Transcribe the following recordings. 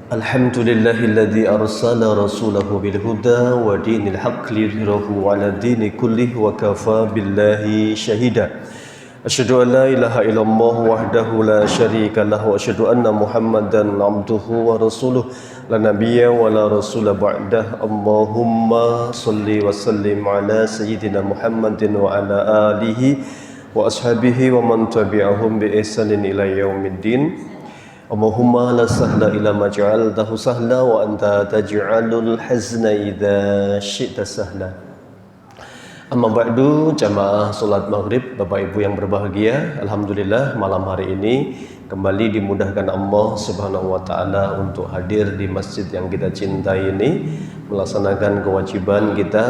Alhamdulillahilladzi arsala rasulahu bil huda wa dinil haqq liyudhhirahu 'ala dini kullih wa kafa billahi syahida. Asyhadu an la ilaha illallah wahdahu la syarika lahu wa asyhadu anna Muhammadan 'abduhu wa rasuluh la nabiyya wa la rasula ba'dah. Allahumma shalli wa sallim 'ala sayyidina Muhammadin wa 'ala alihi wa ashabihi wa man tabi'ahum bi ihsanin ila yaumiddin. Allahumma la sahla illa ma ja'altahu sahla wa anta taj'alul hazna idza syi'ta sahla. Amma ba'du, jamaah salat maghrib, Bapak Ibu yang berbahagia, alhamdulillah malam hari ini kembali dimudahkan Allah Subhanahu wa taala untuk hadir di masjid yang kita cintai ini, melaksanakan kewajiban kita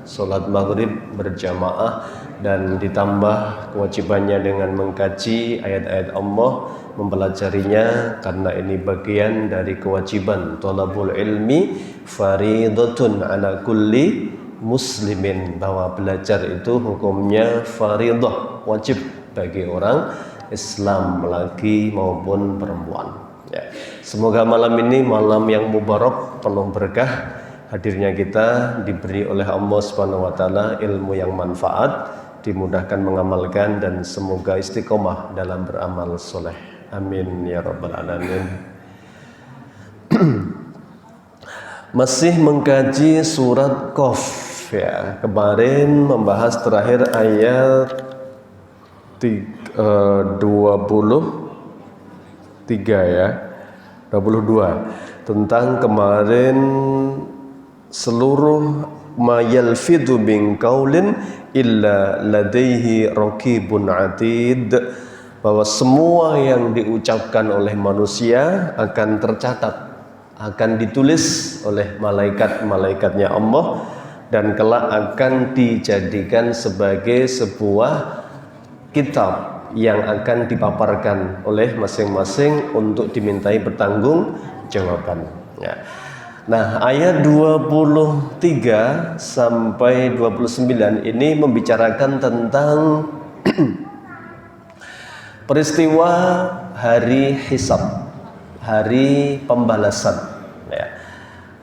salat maghrib berjamaah dan ditambah kewajibannya dengan mengkaji ayat-ayat Allah, mempelajarinya, karena ini bagian dari kewajiban thalabul ilmi faridatun ala kulli muslimin, bahwa belajar itu hukumnya faridah, wajib bagi orang Islam laki maupun perempuan ya. Semoga malam ini malam yang mubarak, penuh berkah, hadirnya kita diberi oleh Allah Subhanahu wa taala ilmu yang manfaat, dimudahkan mengamalkan, dan semoga istiqomah dalam beramal soleh. Amin ya rabbal alamin. Masih mengkaji surat Qaf ya. Kemarin membahas terakhir ayat 23 ya. 22 tentang kemarin seluruh ma yalfidhu min qaulin illa ladaihi raqibun atid, bahwa semua yang diucapkan oleh manusia akan tercatat, akan ditulis oleh malaikat-malaikatnya Allah, dan kelak akan dijadikan sebagai sebuah kitab yang akan dipaparkan oleh masing-masing untuk dimintai pertanggungjawaban ya. Nah, ayat 23 sampai 29 ini membicarakan tentang peristiwa hari hisab, hari pembalasan ya.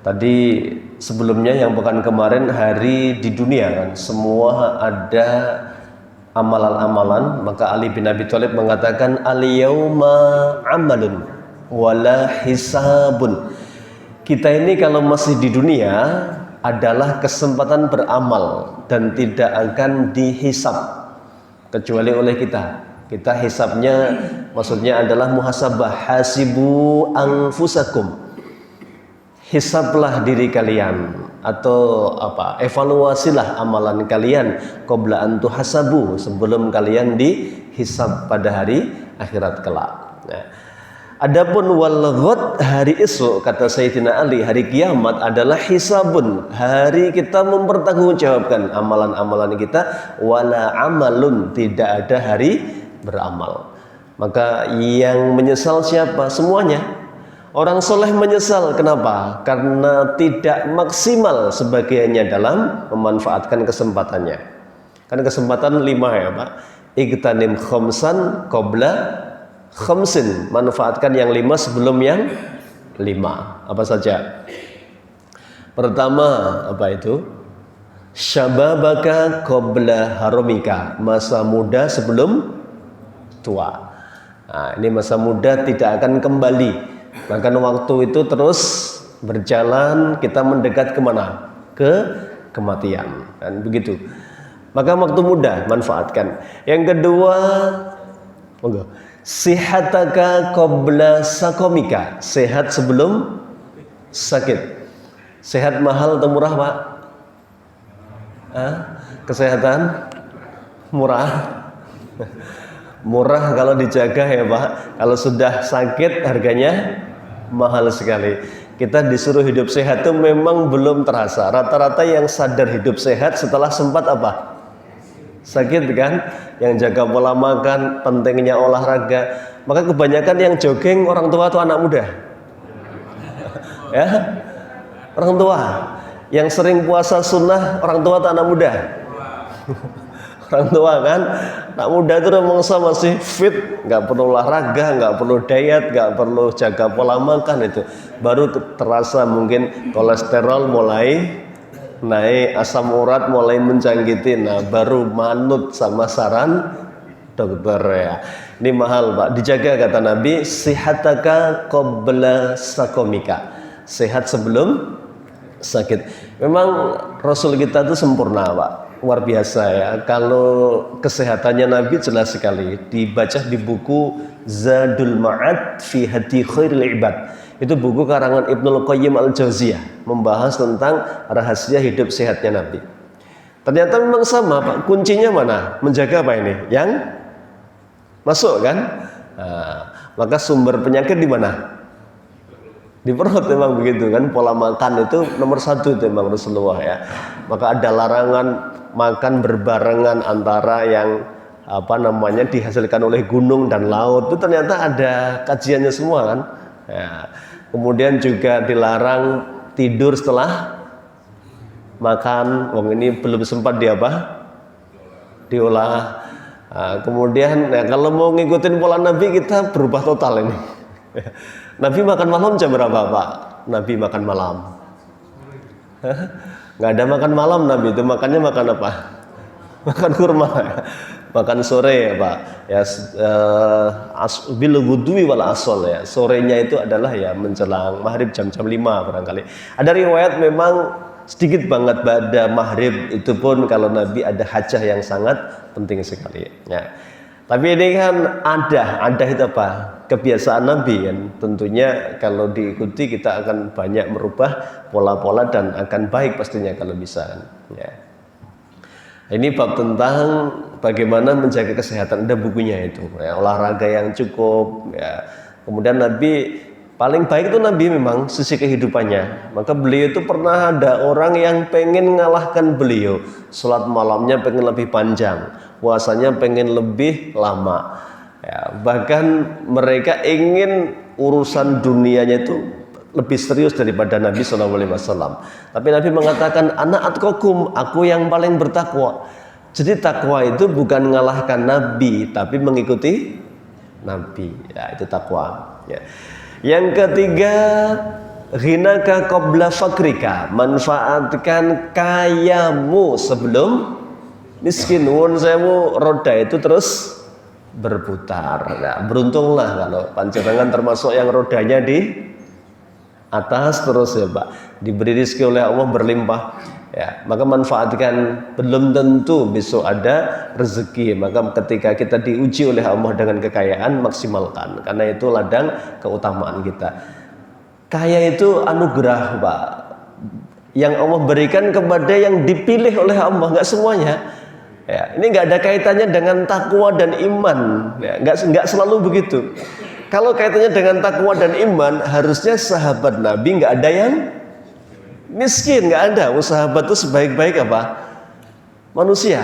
Tadi sebelumnya yang pekan kemarin hari di dunia kan, semua ada amalan-amalan, maka Ali bin Abi Thalib mengatakan al-yauma amalun wala hisabun. Kita ini kalau masih di dunia adalah kesempatan beramal dan tidak akan dihisab kecuali oleh kita. Kita hisabnya maksudnya adalah muhasabah, hasibu anfusakum. Hisablah diri kalian, atau apa? Evaluasilah amalan kalian qabla an tuhasabu, sebelum kalian dihisab pada hari akhirat kelak. Nah, adapun wal ghad, hari esok, kata Sayyidina Ali, hari kiamat adalah hisabun, hari kita mempertanggungjawabkan amalan-amalan kita, wala amalun, tidak ada hari beramal. Maka yang menyesal siapa? Semuanya. Orang soleh menyesal, kenapa? Karena tidak maksimal sebagiannya dalam memanfaatkan kesempatannya. Kan kesempatan 5 ya Pak. Igtanim khamsan qabla khamsin, manfaatkan yang 5 sebelum yang 5. Apa saja? Pertama, apa itu? Syababaka qabla haramika, masa muda sebelum tua. Nah, ini masa muda tidak akan kembali. Bahkan waktu itu terus berjalan, kita mendekat kemana? Ke kematian, kan begitu. Maka waktu muda manfaatkan. Yang kedua, sihataka qabla sakomika, sehat sebelum sakit. Sehat mahal atau murah Pak? Kesehatan murah. Murah kalau dijaga ya Pak. Kalau sudah sakit harganya mahal sekali. Kita disuruh hidup sehat itu memang belum terasa. Rata-rata yang sadar hidup sehat setelah sempat apa? Sakit kan? Yang jaga pola makan, pentingnya olahraga. Maka kebanyakan yang jogging orang tua atau anak muda? Ya, orang tua. Yang sering puasa sunnah orang tua atau anak muda? Orang tua kan, anak muda itu mangsa masih fit, nggak perlu olahraga, nggak perlu diet, nggak perlu jaga pola makan itu. Baru terasa mungkin kolesterol mulai naik, asam urat mulai menjangkiti. Nah, baru manut sama saran dokter ya. Ini mahal Pak, dijaga kata Nabi, sihataka qabla sakomika. Sehat sebelum sakit. Memang Rasul kita itu sempurna Pak, luar biasa ya. Kalau kesehatannya Nabi jelas sekali, dibaca di buku Zadul Ma'ad fi Hadi Khairil Ibad. Itu buku karangan Ibnul Qayyim Al-Jauziyah, membahas tentang rahasia hidup sehatnya Nabi. Ternyata memang sama Pak, kuncinya mana? Menjaga apa ini? Yang masuk kan? Nah, maka sumber penyakit di mana? Di perut memang begitu kan, pola makan itu nomor satu itu memang Rasulullah ya. Maka ada larangan makan berbarengan antara yang dihasilkan oleh gunung dan laut, itu ternyata ada kajiannya semua kan ya. Kemudian juga dilarang tidur setelah makan, ini belum sempat diolah. Nah, kemudian ya, kalau mau ngikutin pola Nabi kita berubah total ini. Nabi makan malam jam berapa Pak? Nabi makan malam. Nggak ada makan malam Nabi itu, makannya makan apa? Makan kurma. Makan sore ya Pak. Ya bil ghudwi wal asal ya. Sorenya itu adalah ya menjelang maghrib jam-jam 5 barangkali. Ada riwayat memang sedikit banget pada maghrib itu pun kalau Nabi ada hajah yang sangat penting sekali ya. Tapi ini kan ada itu apa? Kebiasaan Nabi kan. Tentunya kalau diikuti kita akan banyak merubah pola-pola dan akan baik pastinya kalau bisa kan. Ya. Ini bab tentang bagaimana menjaga kesehatan, ada bukunya itu. Ya, olahraga yang cukup. Ya. Kemudian Nabi paling baik itu Nabi memang sisi kehidupannya. Maka beliau itu pernah ada orang yang pengen mengalahkan beliau. Salat malamnya pengen lebih panjang, puasanya pengen lebih lama ya, bahkan mereka ingin urusan dunianya itu lebih serius daripada Nabi SAW. Tapi Nabi mengatakan ana atqakum, aku yang paling bertakwa. Jadi takwa itu bukan mengalahkan Nabi tapi mengikuti Nabi ya, itu takwa ya. Yang ketiga, ghinaka qabla fakrika, manfaatkan kayamu sebelum miskin. Nuwun sewu, roda itu terus berputar. Nah, beruntunglah kalau panjenengan termasuk yang rodanya di atas terus ya Pak, diberi rezeki oleh Allah berlimpah ya, maka manfaatkan. Belum tentu besok ada rezeki, maka ketika kita diuji oleh Allah dengan kekayaan, maksimalkan, karena itu ladang keutamaan kita. Kaya itu anugerah Pak, yang Allah berikan kepada yang dipilih oleh Allah, nggak semuanya. Ya, ini nggak ada kaitannya dengan takwa dan iman, ya, nggak selalu begitu. Kalau kaitannya dengan takwa dan iman, harusnya sahabat Nabi nggak ada yang miskin, nggak ada. Sahabat itu sebaik-baik apa? Manusia.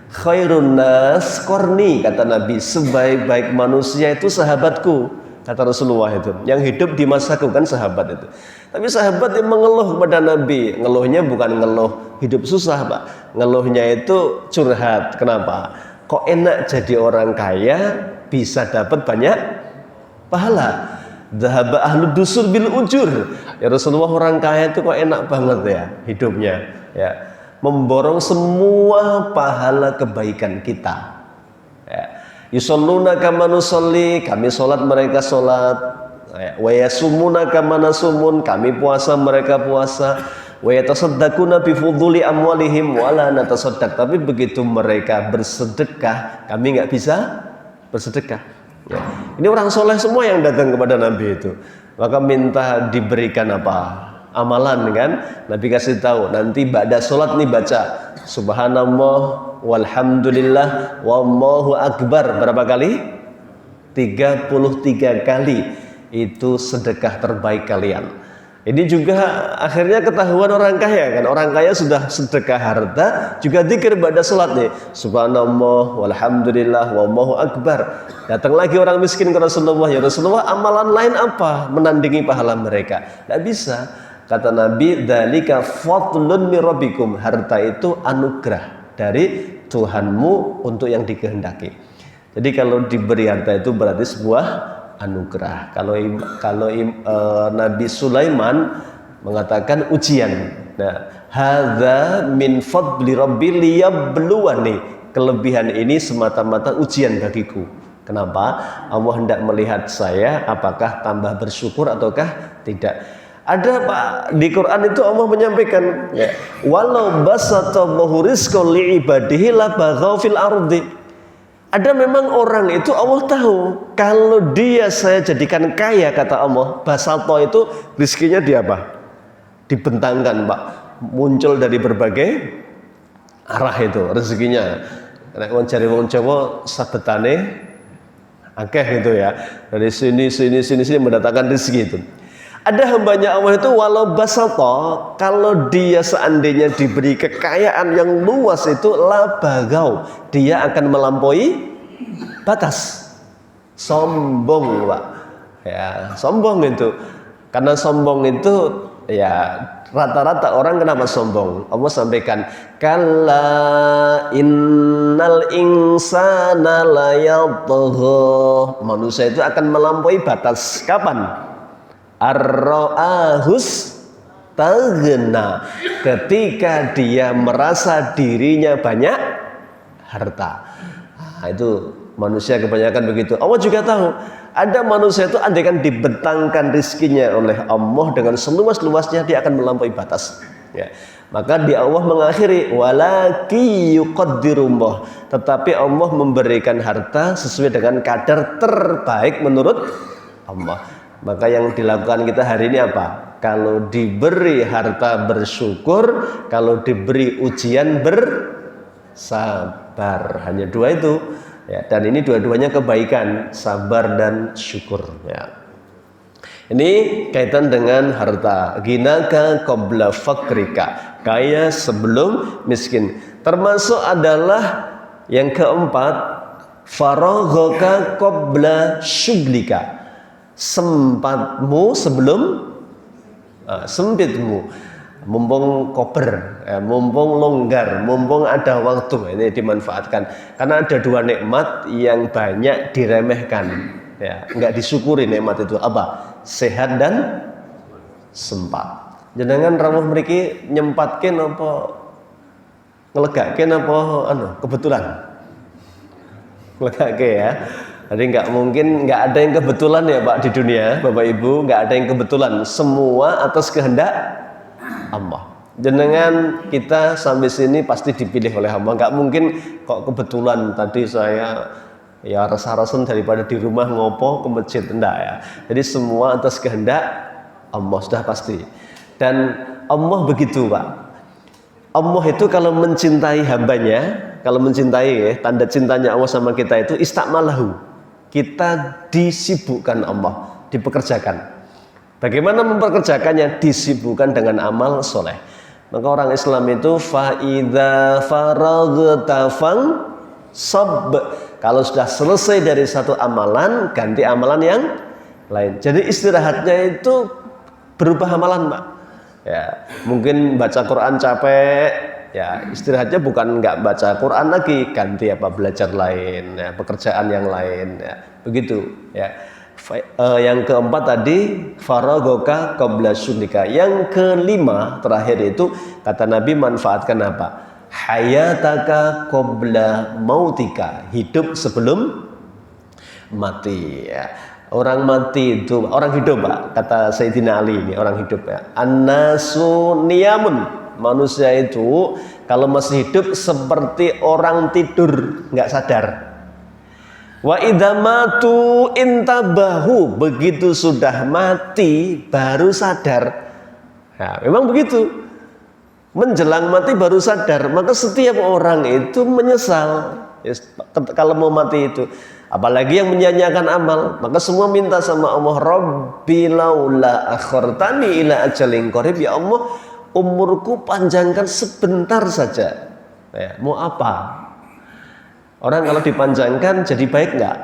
Khairun nas qarni, kata Nabi, sebaik-baik manusia itu sahabatku, kata Rasulullah itu. Yang hidup di masaku kan sahabat itu. Tapi sahabat yang mengeluh kepada Nabi, ngeluhnya bukan ngeluh hidup susah Pak, ngeluhnya itu curhat. Kenapa? Kok enak jadi orang kaya bisa dapat banyak pahala. Dhahaba ahlu dusur bil ujur. Ya Rasulullah, orang kaya itu kok enak banget ya hidupnya ya, memborong semua pahala kebaikan kita ya. Yusalluna kama nusalli, kami sholat mereka sholat. Wa yasumuna kama nasumun, kami puasa mereka puasa. Wa yatasaddaquna bi fuduli amwalihim wa la natasaddaq, tapi begitu mereka bersedekah kami nggak bisa bersedekah ya. Ini orang soleh semua yang datang kepada Nabi itu, maka minta diberikan apa? Amalan kan. Nabi kasih tahu, nanti ba'da sholat nih baca subhanallah walhamdulillah wallahu akbar berapa kali? 33 kali. Itu sedekah terbaik kalian. Ini juga akhirnya ketahuan orang kaya kan. Orang kaya sudah sedekah harta, juga zikir pada sholat nih, subhanallah walhamdulillah wallahu akbar. Datang lagi orang miskin ke Rasulullah, ya Rasulullah, amalan lain apa menandingi pahala mereka? Tidak bisa. Kata Nabi, dzalika fadlun mir rabbikum, harta itu anugerah dari Tuhanmu untuk yang dikehendaki. Jadi kalau diberi harta itu berarti sebuah anugerah. Kalau Nabi Sulaiman mengatakan ujian. Nah, hadza min fadli rabbi liyabluwani. Kelebihan ini semata-mata ujian bagiku. Kenapa? Allah hendak melihat saya apakah tambah bersyukur ataukah tidak. Ada Pak di Quran itu Allah menyampaikan ya, walau basatallahu rizqa li ibadihi la baghaw fil ardi. Ada memang orang itu Allah tahu kalau dia saya jadikan kaya, kata Allah, basato itu rizkinya dia apa? Dibentangkan Pak, muncul dari berbagai arah itu rezekinya. Nek wong jare wong Jawa sabetane akeh gitu ya. Dari sini mendatangkan rezeki itu. Ada hambanya Allah itu walau basato, kalau dia seandainya diberi kekayaan yang luas itu la bagau, dia akan melampaui batas. Sombong Pak. Ya, sombong itu. Karena sombong itu ya rata-rata orang kenapa sombong? Allah sampaikan kalla innal insana layatgha. Manusia itu akan melampaui batas. Kapan? Ar-ra'ahus taghna, ketika dia merasa dirinya banyak harta. Nah, itu manusia kebanyakan begitu. Allah juga tahu ada manusia itu andaikan dibentangkan rizkinya oleh Allah dengan seluas-luasnya, dia akan melampaui batas ya. Maka di Allah mengakhiri walaki yuqaddirullah, tetapi Allah memberikan harta sesuai dengan kadar terbaik menurut Allah. Maka yang dilakukan kita hari ini apa? Kalau diberi harta bersyukur, kalau diberi ujian bersabar. Hanya dua itu ya, dan ini dua-duanya kebaikan, sabar dan syukur ya. Ini kaitan dengan harta. Ginaka qabla fakrika, kaya sebelum miskin. Termasuk adalah yang keempat, faraghaka qabla syuglika, sempatmu sebelum sempitmu. Mumpung koper, mumpung longgar, mumpung ada waktu, ini dimanfaatkan. Karena ada dua nikmat yang banyak diremehkan, ya, nggak disyukuri. Nikmat itu apa? Sehat dan sempat. Jenengan rawuh mriki nyempatkin apa ngelegakin apa kebetulan? Nglegake ya. Jadi nggak mungkin, nggak ada yang kebetulan ya Pak di dunia, Bapak Ibu, nggak ada yang kebetulan. Semua atas kehendak Allah. Jenengan kita sampai sini pasti dipilih oleh Allah. Nggak mungkin kok kebetulan tadi saya ya rasa-rasan daripada di rumah ngopo ke masjid, enggak ya. Jadi semua atas kehendak Allah sudah pasti. Dan Allah begitu Pak. Allah itu kalau mencintai hambanya, kalau mencintai ya, tanda cintanya Allah sama kita itu istakmalahu. Kita disibukkan Allah, dipekerjakan. Bagaimana memperkerjakannya? Disibukkan dengan amal soleh. Maka orang Islam itu faidza faraghta fansab. Kalau sudah selesai dari satu amalan, ganti amalan yang lain. Jadi istirahatnya itu berubah amalan, Pak. Ya, mungkin baca Quran capek, ya istirahatnya bukan nggak baca Quran lagi, ganti apa belajar lain, ya, pekerjaan yang lain, ya, begitu. Ya. Yang keempat tadi faragoka qabla syunika. Yang kelima terakhir itu kata Nabi manfaatkan apa? Hayataka qabla mautika, hidup sebelum mati ya. Orang mati itu orang hidup Pak, kata Sayyidina Ali, ini orang hidup ya. An-nasu niyamun, manusia itu kalau masih hidup seperti orang tidur nggak sadar. Wa idza matu intabahu, begitu sudah mati baru sadar. Nah, memang begitu. Menjelang mati baru sadar. Maka setiap orang itu menyesal kalau mau mati itu. Apalagi yang menyanyiakan amal, maka semua minta sama Allah, Rabbi laula akhartani ila ajalin qarib, ya Allah, umurku panjangkan sebentar saja. Ya, mau apa? Orang kalau dipanjangkan jadi baik enggak?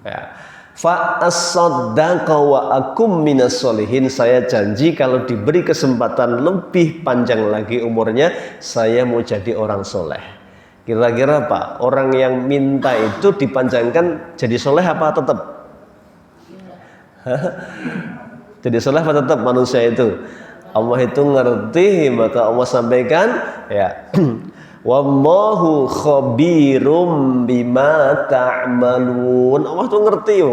Ya. Fa as-saddaqa wa akum minas solihin. Saya janji kalau diberi kesempatan lebih panjang lagi umurnya, saya mau jadi orang soleh. Kira-kira Pak, orang yang minta itu dipanjangkan jadi soleh apa tetap? Jadi soleh apa tetap manusia itu? Allah itu ngerti, maka Allah sampaikan ya. Wallahu khabirum bima ta'malun. Allah tuh ngerti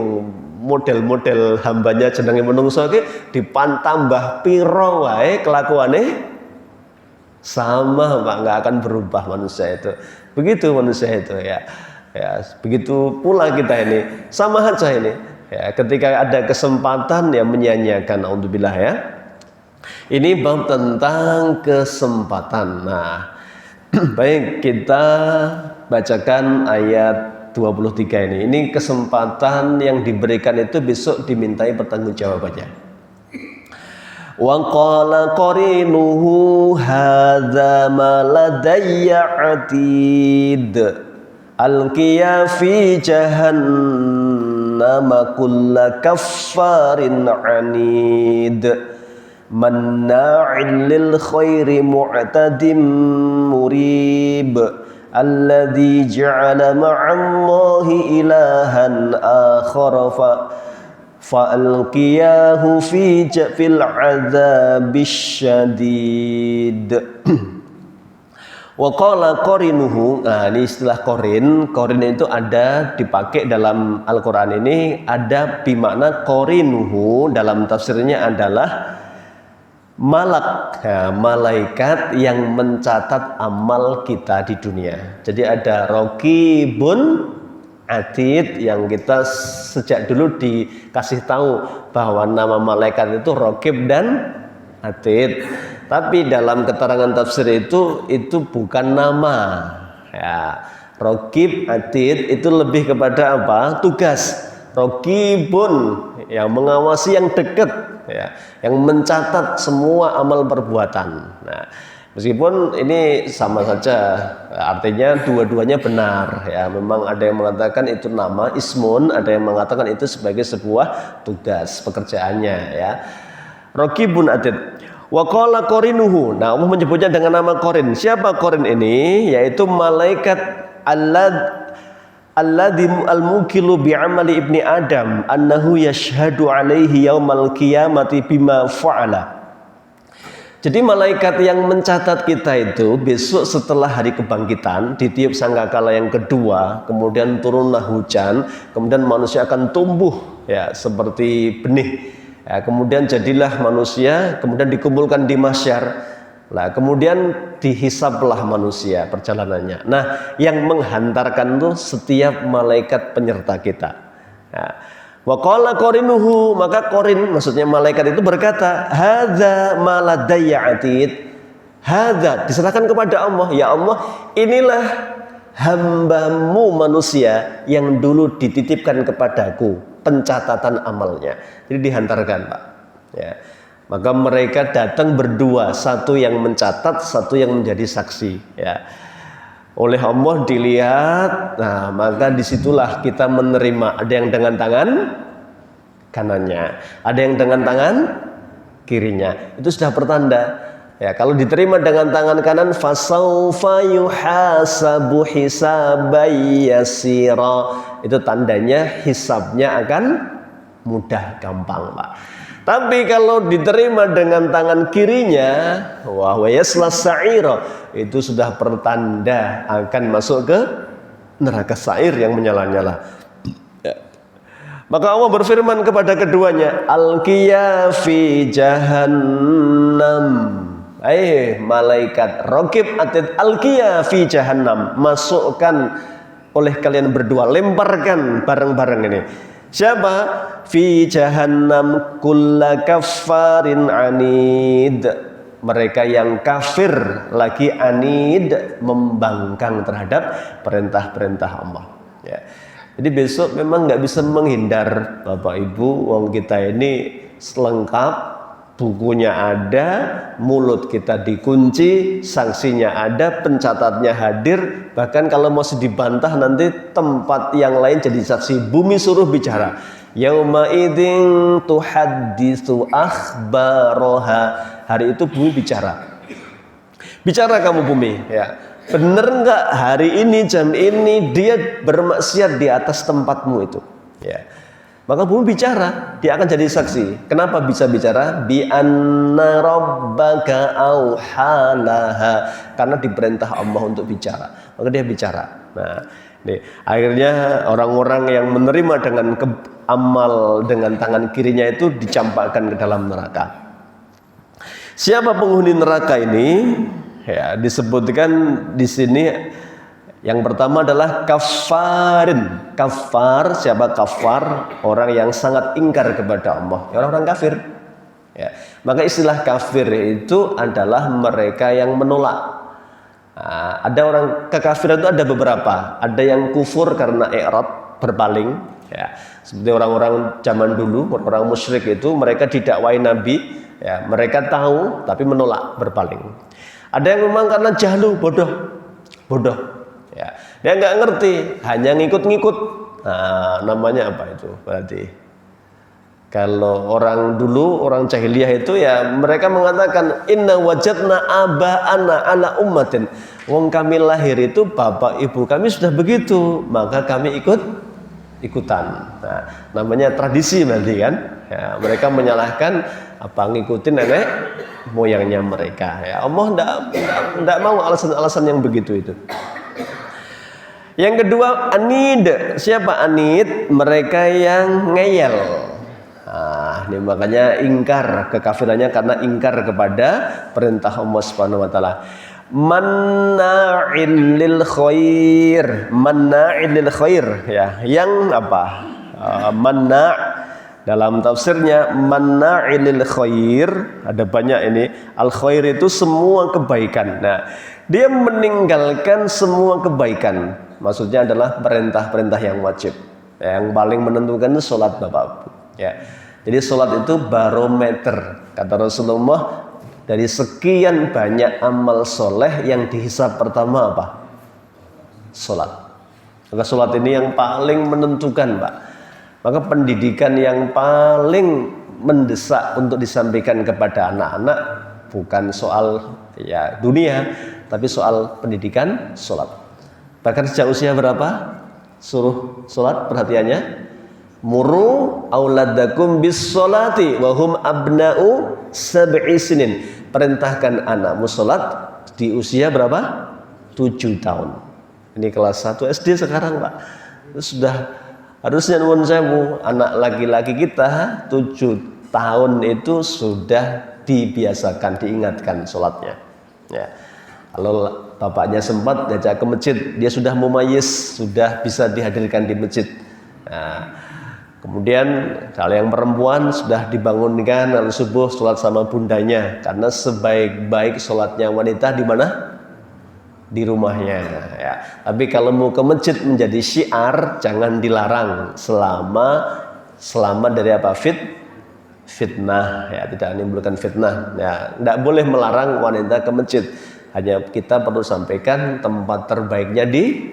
model-model hambanya jenenge menungso iki dipantambah piro wae kelakuane sama Pak, nggak akan berubah manusia itu. Begitu manusia itu ya. Ya, begitu pula kita ini sama aja ini. Ya, ketika ada kesempatan ya menyia-nyiakan, naudzubillah ya. Ini bab tentang kesempatan. Nah, baik, kita bacakan ayat 23 ini. Ini kesempatan yang diberikan itu besok dimintai pertanggungjawabannya. Wa qala qarinuhu hadza ma ladayya atid alqiya fi jahannam kulla kaffarin anid manna'in lil khairi mu'tadim murib alladzi ja'ala ma'allahi ilahan akhar fa'alqiyahu fil 'adzabis syadid. Wa qala qarinuhu. Nah, ini istilah qarin. Qarin itu ada dipakai dalam Al-Qur'an ini, ada bimakna qarinuhu dalam tafsirnya adalah malak, ya, malaikat yang mencatat amal kita di dunia. Jadi ada raqibun atid yang kita sejak dulu dikasih tahu bahwa nama malaikat itu raqib dan atid. Tapi dalam keterangan tafsir itu bukan nama. Ya, raqib atid itu lebih kepada apa? Tugas. Raqibun yang mengawasi, yang dekat, ya, yang mencatat semua amal perbuatan. Nah, meskipun ini sama saja, artinya dua-duanya benar. Ya, memang ada yang mengatakan itu nama ismun, ada yang mengatakan itu sebagai sebuah tugas pekerjaannya. Ya, raqibun atid. Wa qala qarinuhu. Nah, Allah menyebutnya dengan nama qarin. Siapa qarin ini? Yaitu malaikat alladzi al-mukilu bi'amali ibni Adam annahu yashhadu alaihi yaumal qiyamati bima fa'ala. Jadi malaikat yang mencatat kita itu besok setelah hari kebangkitan, ditiup sangkakala yang kedua, kemudian turunlah hujan, kemudian manusia akan tumbuh ya seperti benih. Ya, kemudian jadilah manusia, kemudian dikumpulkan di mahsyar. Nah, kemudian dihisablah manusia perjalanannya. Nah, yang menghantarkan itu setiap malaikat penyerta kita. Ya. Wa qala qarinuhu, maka qarin maksudnya malaikat itu berkata, hadza ma ladayya atid. Hadza diserahkan kepada Allah. Ya Allah, inilah hambamu manusia yang dulu dititipkan kepadaku pencatatan amalnya. Jadi dihantarkan, Pak. Ya. Maka mereka datang berdua, satu yang mencatat, satu yang menjadi saksi. Ya. Oleh Allah dilihat, nah maka disitulah kita menerima. Ada yang dengan tangan kanannya, ada yang dengan tangan kirinya. Itu sudah pertanda. Ya, kalau diterima dengan tangan kanan, fasaufa yuhasabu hisaban yasira. Itu tandanya hisabnya akan mudah, gampang, Pak. Tapi kalau diterima dengan tangan kirinya, wa yaslas sa'ira, itu sudah pertanda akan masuk ke neraka sa'ir yang menyala-nyala. Ya. Maka Allah berfirman kepada keduanya, alqiya fi jahannam. Malaikat raqib atid, alqiya fi jahannam, masukkan oleh kalian berdua, lemparkan bareng-bareng ini. Siapa? Fi jahannam kulla kaffarin anid. Mereka yang kafir lagi anid, membangkang terhadap perintah-perintah Allah. Ya. Jadi besok memang nggak bisa menghindar, Bapak Ibu. Wong kita ini lengkap, bukunya ada, mulut kita dikunci, sanksinya ada, pencatatnya hadir. Bahkan kalau masih dibantah nanti tempat yang lain jadi saksi, bumi suruh bicara. Yauma idzin tuhadditsu akhbaraha. Hari itu bumi bicara. Bicara kamu bumi, ya. Bener nggak hari ini jam ini dia bermaksiat di atas tempatmu itu, ya. Maka bumi bicara, dia akan jadi saksi. Kenapa bisa bicara? Bi anna rabbaka auhalaha, karena diperintah Allah untuk bicara. Maka dia bicara. Nah, ini akhirnya orang-orang yang menerima dengan amal dengan tangan kirinya itu dicampakkan ke dalam neraka. Siapa penghuni neraka ini? Ya, disebutkan di sini yang pertama adalah kafarin. Kafar, siapa kafar? Orang yang sangat ingkar kepada Allah. Orang-orang kafir. Ya. Maka istilah kafir itu adalah mereka yang menolak. Nah, ada orang kekafiran itu ada beberapa. Ada yang kufur karena i'rad, berpaling. Ya. Seperti orang-orang zaman dulu, orang musyrik itu mereka didakwai Nabi. Ya, mereka tahu tapi menolak, berpaling. Ada yang memang karena jahlu, bodoh, ya, dia nggak ngerti, hanya ngikut-ngikut. Nah, namanya apa itu? Berarti kalau orang dulu, orang jahiliyah itu ya mereka mengatakan inna wajadna aba'ana ala ummatin. Wong kami lahir itu bapak ibu kami sudah begitu, maka kami ikutan. Nah, namanya tradisi berarti kan? Ya, mereka menyalahkan apa ngikutin nenek moyangnya mereka. Ya, Allah tidak mau alasan-alasan yang begitu itu. Yang kedua, anid. Siapa anid? Mereka yang ngeyel. Nah, ini makanya ingkar kekafirannya karena ingkar kepada perintah Allah Subhanahu wa taala. Manna'il lil khair, manna'il lil khair, ya. Yang apa? Manna' dalam tafsirnya manna'il khair, ada banyak ini. Al khair itu semua kebaikan. Nah, dia meninggalkan semua kebaikan. Maksudnya adalah perintah-perintah yang wajib. Yang paling menentukan itu sholat Bapak. Ya. Jadi sholat itu barometer. Kata Rasulullah, dari sekian banyak amal soleh yang dihisab pertama apa? Sholat. Maka sholat ini yang paling menentukan, Pak. Maka pendidikan yang paling mendesak untuk disampaikan kepada anak-anak bukan soal ya dunia, tapi soal pendidikan sholat. Bahkan sejak usia berapa? Suruh sholat, perhatiannya. Muru auladakum bis sholati wa hum abna'u sab'i sinin. Perintahkan anakmu sholat di usia berapa? 7 tahun. Ini kelas 1 SD sekarang, Pak. Sudah harusnya nuwun sewu, anak laki-laki kita 7 tahun itu sudah dibiasakan, diingatkan sholatnya. Ya. Kalau bapaknya sempat diajak ke masjid, dia sudah mumayyiz, sudah bisa dihadirkan di masjid. Nah, kemudian kalau yang perempuan sudah dibangunkan lalu subuh sholat sama bundanya, karena sebaik-baik sholatnya wanita di mana? Di rumahnya, ya. Tapi kalau mau ke masjid menjadi syiar, jangan dilarang selama dari apa? Fitnah, ya, tidak menimbulkan fitnah. Ya, tidak boleh melarang wanita ke masjid. Hanya kita perlu sampaikan tempat terbaiknya di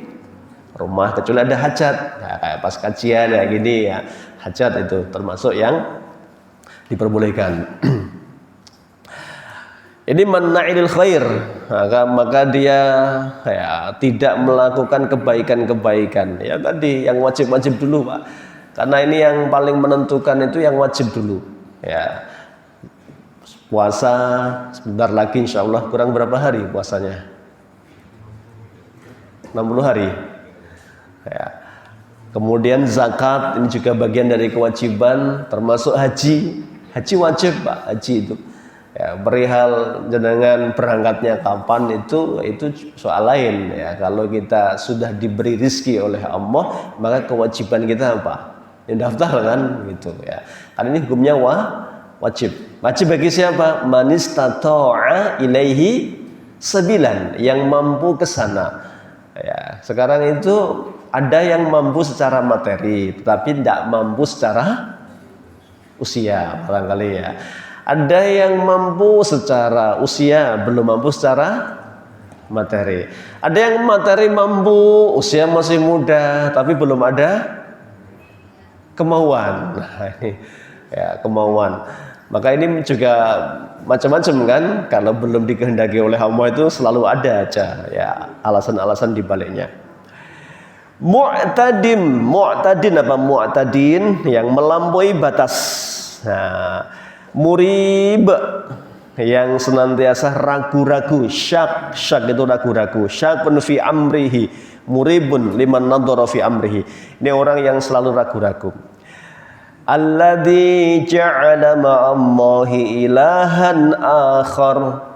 rumah, kecuali ada hajat, ya, kayak pas kajian ya gini ya, hajat itu termasuk yang diperbolehkan. Ini manna'il khair, maka dia ya, tidak melakukan kebaikan-kebaikan. Ya tadi yang wajib-wajib dulu, Pak. Karena ini yang paling menentukan itu yang wajib dulu. Ya. Puasa sebentar lagi insya Allah, kurang berapa hari puasanya? 60 hari. Ya. Kemudian zakat, ini juga bagian dari kewajiban, termasuk haji. Haji wajib, Pak, haji itu. Ya, perihal jenengan berangkatnya kapan itu soal lain ya. Kalau kita sudah diberi rizki oleh Allah, maka kewajiban kita apa? Ya daftar kan gitu ya. Karena ini hukumnya wajib. Wajib bagi siapa? Man istata'a ilaihi sabilan, yang mampu ke sana. Ya, sekarang itu ada yang mampu secara materi, tetapi tidak mampu secara usia barangkali ya. Ada yang mampu secara usia, belum mampu secara materi. Ada yang materi mampu, usia masih muda, tapi belum ada kemauan. Nah, ini ya kemauan. Maka ini juga macam-macam kan, kalau belum dikehendaki oleh Allah itu selalu ada aja ya alasan-alasan di baliknya. Mu'tadin apa mu'tadin, yang melampaui batas. Nah, murib, yang senantiasa ragu-ragu. Syak itu ragu-ragu. Syakun fi amrihi, muribun liman nadhara fi amrihi. Ini orang yang selalu ragu-ragu. Alladzi ja'ala ma'allahi ilahan akhar.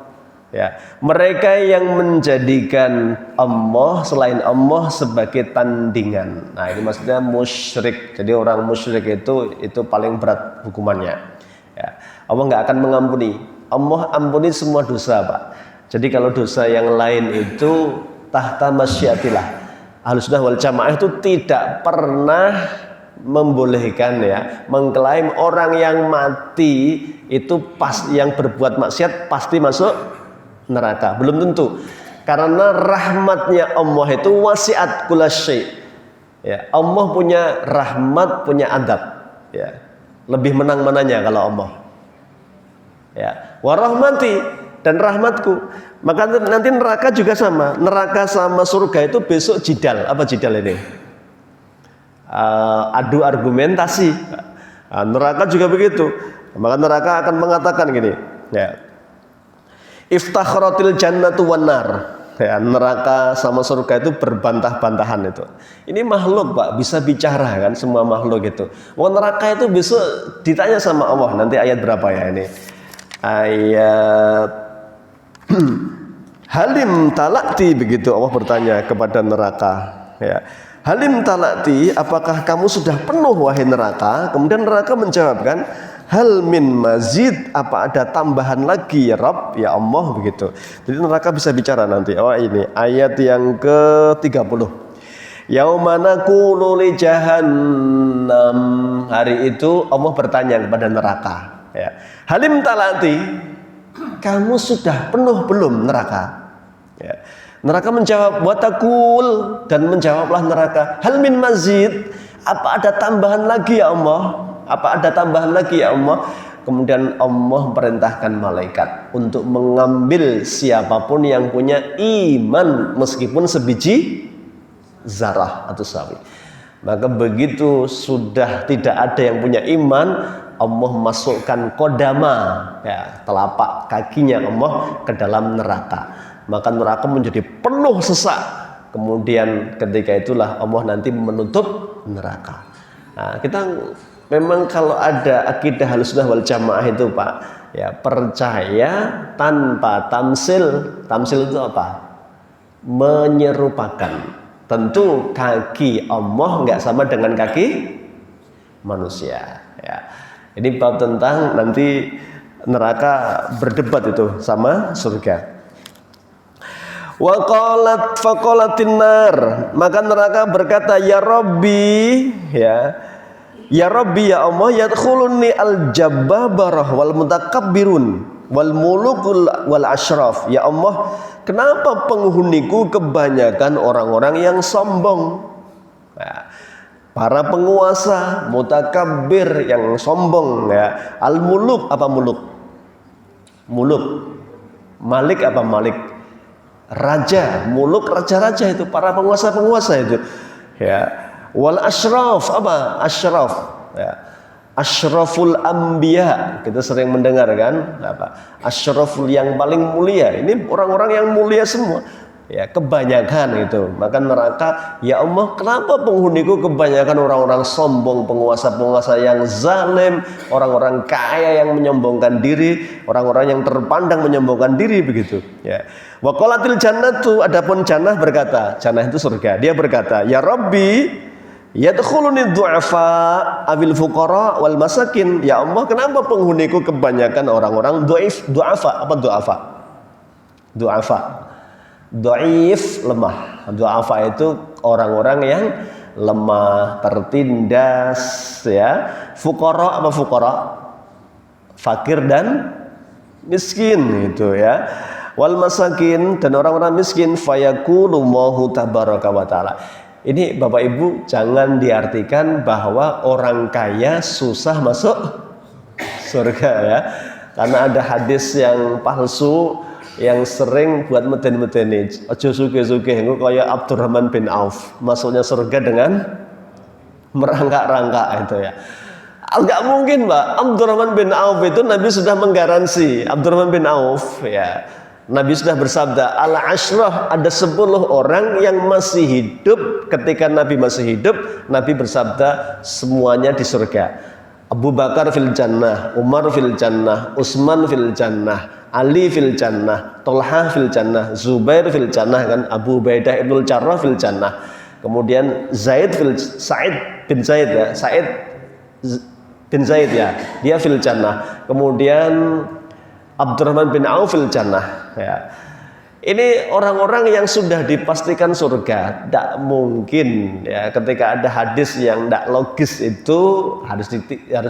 Ya, mereka yang menjadikan Allah selain Allah sebagai tandingan. Nah, ini maksudnya musyrik. Jadi orang musyrik itu paling berat hukumannya. Ya, Allah nggak akan mengampuni. Allah ampuni semua dosa, Pak. Jadi kalau dosa yang lain itu tahta masyiatillah. Ahlussunnah wal jamaah itu tidak pernah membolehkan ya mengklaim orang yang mati itu pas yang berbuat maksiat pasti masuk neraka. Belum tentu, karena rahmatnya Allah itu wasi'at kullasyai. Ya, Allah punya rahmat, punya adab. Ya, lebih menang mananya kalau Allah. Ya, wa rahmati, dan rahmatku. Maka nanti neraka juga sama. Neraka sama surga itu besok jidal. Apa jidal ini? Adu argumentasi. Neraka juga begitu. Maka neraka akan mengatakan gini, ya. Iftakharatil jannatu wan nar. Ya, neraka sama surga itu berbantah-bantahan itu. Ini makhluk, Pak, bisa bicara kan, semua makhluk itu. Wah, neraka itu besok ditanya sama Allah. Nanti ayat berapa ya ini? Ayat Halim talakti, begitu Allah bertanya kepada neraka. Ya. Halim talakti, apakah kamu sudah penuh wahai neraka? Kemudian neraka menjawab kan, hal min mazid, apa ada tambahan lagi ya Rabb, ya Allah, begitu. Jadi neraka bisa bicara nanti. Oh, ini ayat yang ke-30. Yauma naqulu li jahannam, hari itu Allah bertanya kepada neraka, ya. Halim talati, kamu sudah penuh belum neraka? Ya. Neraka menjawab watakul, dan menjawablah neraka, hal min mazid, apa ada tambahan lagi ya Allah? Apa ada tambahan lagi ya Allah? Kemudian Allah perintahkan malaikat untuk mengambil siapapun yang punya iman meskipun sebiji zarah atau sawi. Maka begitu sudah tidak ada yang punya iman, Allah masukkan kodama, ya, telapak kakinya Allah ke dalam neraka. Maka neraka menjadi penuh sesak. Kemudian ketika itulah Allah nanti menutup neraka. Nah, kita memang kalau ada akidah Ahlussunnah wal Jamaah itu, Pak, ya, percaya tanpa tamsil. Tamsil itu apa? Menyerupakan. Tentu kaki Allah nggak sama dengan kaki manusia. Ya. Ini bab tentang nanti neraka berdebat itu sama surga. Wa qalat faqalatin nar, maka neraka berkata, ya Rabbi, ya. Ya Rabbi, ya Allah, yadkhuluni al-jabbabarah wal mutakabbirun wal mulukul wal ashraf. Ya Allah, kenapa penghuniku kebanyakan orang-orang yang sombong? Nah, para penguasa, mutakabbir yang sombong, ya. Al-muluk, apa muluk? Muluk. Malik, apa malik? Raja. Muluk, raja-raja itu, para penguasa-penguasa itu, ya. Wal ashraf, apa? Ashraf, ya. Ashraful anbiya, kita sering mendengar kan, apa? Ashraful, yang paling mulia. Ini orang-orang yang mulia semua, ya, kebanyakan itu. Maka neraka, ya Allah, kenapa penghuniku kebanyakan orang-orang sombong, penguasa-penguasa yang zalim, orang-orang kaya yang menyombongkan diri, orang-orang yang terpandang menyombongkan diri, begitu, ya. Wa qalatil jannatu, adapun jannah berkata, jannah itu surga, dia berkata, ya Rabbi, yadkhuluni du'afa abil fuqara wal masakin. Ya Allah, kenapa penghuniku kebanyakan orang-orang du'afa? Apa du'afa? Du'afa, dhaif, lemah. Du'afa itu orang-orang yang lemah, tertindas, ya. Fuqara, apa fuqara? Fakir dan miskin, itu, ya. Wal masakin, dan orang-orang miskin. Fayaqulu Allahu tabaraka wa taala, Ini Bapak Ibu jangan diartikan bahwa orang kaya susah masuk surga ya. Karena ada hadis yang palsu yang sering buat meden-medeni. Aja sugih-sugih engko kaya Abdurrahman bin Auf, masuknya surga dengan merangkak-rangkak itu ya. Enggak mungkin, Pak. Abdurrahman bin Auf itu Nabi sudah menggaransi. Abdurrahman bin Auf ya. Nabi sudah bersabda, al-ashrah, ada 10 orang yang masih hidup ketika Nabi masih hidup. Nabi bersabda semuanya di surga. Abu Bakar fil jannah, Umar fil jannah, Utsman fil jannah, Ali fil jannah, Tolha fil jannah, Zubair fil jannah, kan, Abu Ubaidah ibnul Jarrah fil jannah. Kemudian Sa'id bin Zaid ya, Sa'id bin Zaid ya, dia fil jannah. Kemudian Abdurrahman bin Auf fil jannah ya. Ini orang-orang yang sudah dipastikan surga. Tidak mungkin ya, ketika ada hadis yang tidak logis itu harus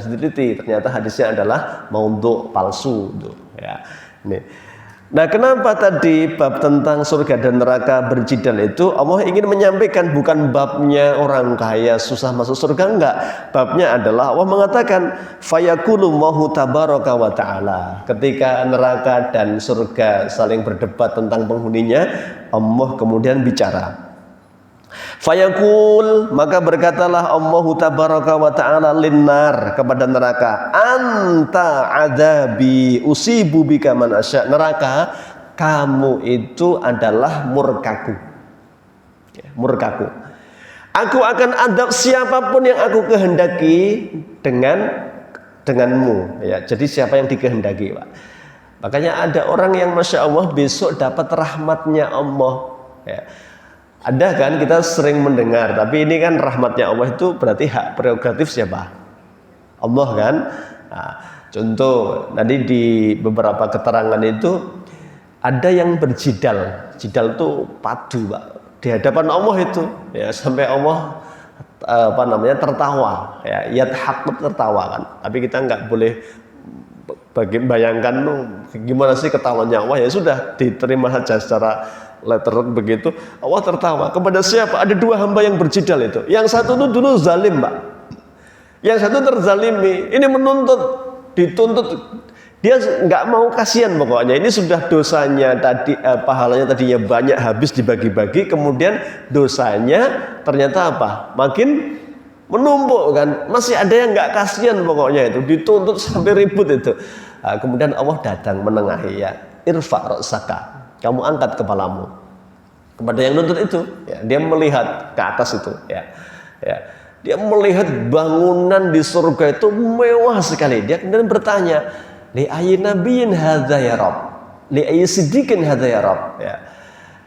diteliti. Ternyata hadisnya adalah maudhu, palsu tuh ya. Nah, kenapa tadi bab tentang surga dan neraka berjidal itu Allah ingin menyampaikan bukan babnya orang kaya susah masuk surga, enggak. Babnya adalah Allah mengatakan fayaqulu Allahu tabaraka wa ta'ala. Ketika neraka dan surga saling berdebat tentang penghuninya, Allah kemudian bicara. Fayaqul, maka berkatalah Allahu tabaraka wa ta'ala linnar, kepada neraka, anta adabi usibu bika man asya. Neraka, kamu itu adalah murkaku ya, murkaku. Aku akan adab siapapun yang aku kehendaki denganmu ya. Jadi siapa yang dikehendaki, Pak. Makanya ada orang yang Masya Allah besok dapat rahmatnya Allah ya. Ada kan, kita sering mendengar, tapi ini kan rahmatnya Allah itu berarti hak prerogatif siapa? Allah kan. Nah, contoh tadi di beberapa keterangan itu ada yang berjidal. Jidal itu padu, Pak, di hadapan Allah itu ya, sampai Allah tertawa ya, yadhaq, tertawa kan. Tapi kita nggak boleh bayangkan gimana sih ketawanya Allah, ya sudah diterima saja secara lettered begitu. Allah tertawa kepada siapa? Ada 2 hamba yang berjidal itu. Yang satu itu dulu zalim, Pak. Yang satu terzalimi. Ini dituntut. Dia nggak mau, kasihan pokoknya. Ini sudah dosanya tadi, pahalanya tadinya banyak habis dibagi-bagi. Kemudian dosanya ternyata apa? Makin menumpuk kan. Masih ada yang nggak kasihan pokoknya itu. Dituntut sampai ribut itu. Nah, kemudian Allah datang menengahi ya. Irfa' ra'saka. Kamu angkat kepalamu. Kepada yang nuntut itu ya, dia melihat ke atas itu ya. Dia melihat bangunan di surga itu mewah sekali. Dia kemudian bertanya, li ayyi nabiyyin hadza ya Rabb? Li ayyi siddiqin hadza ya Rabb?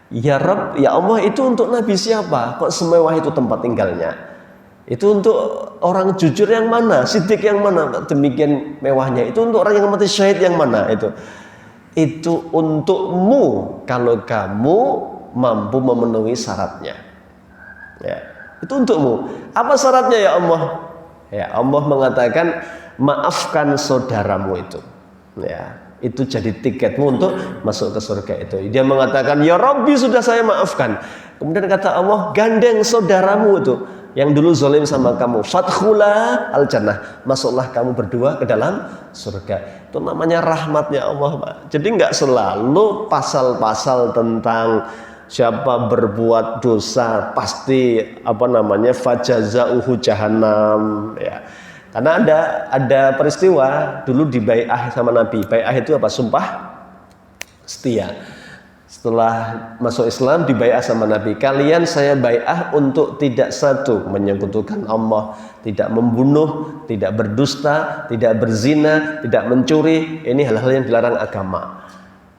Ya Rabb, ya Allah, itu untuk nabi siapa? Kok semewah itu tempat tinggalnya? Itu untuk orang jujur yang mana? Siddiq yang mana? Demikian mewahnya. Itu untuk orang yang mati syahid yang mana? Itu untukmu kalau kamu mampu memenuhi syaratnya ya, itu untukmu. Apa syaratnya ya Allah? Ya, Allah mengatakan maafkan saudaramu itu ya, itu jadi tiketmu untuk masuk ke surga itu. Dia mengatakan ya Rabbi, sudah saya maafkan. Kemudian kata Allah, gandeng saudaramu itu yang dulu zalim sama kamu, fadkhula al jannah, masuklah kamu berdua ke dalam surga. Itu namanya rahmatnya Allah, Pak. Jadi nggak selalu pasal-pasal tentang siapa berbuat dosa pasti fajazauhu jahannam ya. Karena ada peristiwa dulu di bai'ah sama Nabi. Bai'ah itu apa? Sumpah setia. Setelah masuk Islam di bai'ah sama Nabi, kalian saya bai'ah untuk tidak satu menyekutukan Allah, tidak membunuh, tidak berdusta, tidak berzina, tidak mencuri. Ini hal-hal yang dilarang agama.